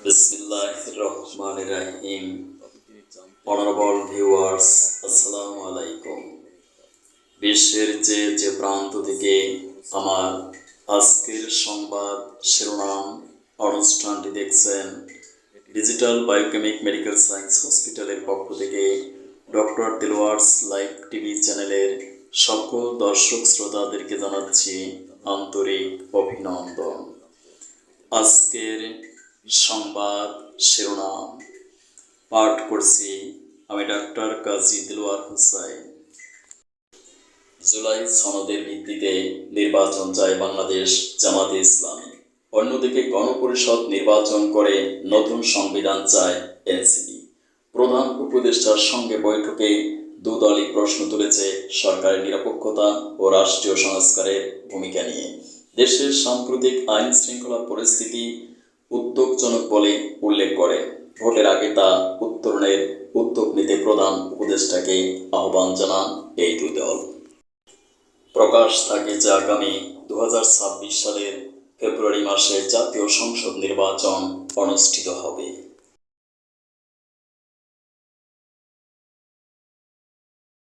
Bismillahirrahmanirrahim. Honorable viewers, আসসালামু আলাইকুম। বিশ্বের যে প্রান্ত থেকে আমার আজকের সংবাদ শিরোনাম অনুষ্ঠানটি দেখছেন, ডিজিটাল বায়োকেমিক মেডিকেল সায়েন্স হসপিটালের পক্ষ থেকে ডক্টর দিলওয়ার্স লাইভ টিভি চ্যানেলের সকল দর্শক শ্রোতাদেরকে জানাচ্ছি আন্তরিক অভিনন্দন। আজকের সংবাদ শিরোনাম পাঠ করছি আমি ডাক্তার কাজী দিলওয়ার হোসাইন। জুলাই সনদের ভিত্তিতে নির্বাচন চায় বাংলাদেশ জামাতে ইসলামী। অন্যদিকে গণপরিষদ নির্বাচন করে নতুন সংবিধান চায় এনসিপি। প্রধান উপদেষ্টার সঙ্গে বৈঠকে দুদলই প্রশ্ন তুলেছে সরকারের নিরপেক্ষতা ও রাষ্ট্রীয় সংস্কারের ভূমিকা নিয়ে। দেশের সাম্প্রতিক আইন শৃঙ্খলা পরিস্থিতি উদ্বেগজনক বলে উল্লেখ করে ভোটের আগে তা উত্তরণের উদ্যোগ নিতে প্রধান উপদেষ্টাকে আহ্বান জানান এই দুই দল। প্রকাশ থাকে যে আগামী 2026 সালের ফেব্রুয়ারি মাসে জাতীয় সংসদ নির্বাচন অনুষ্ঠিত হবে।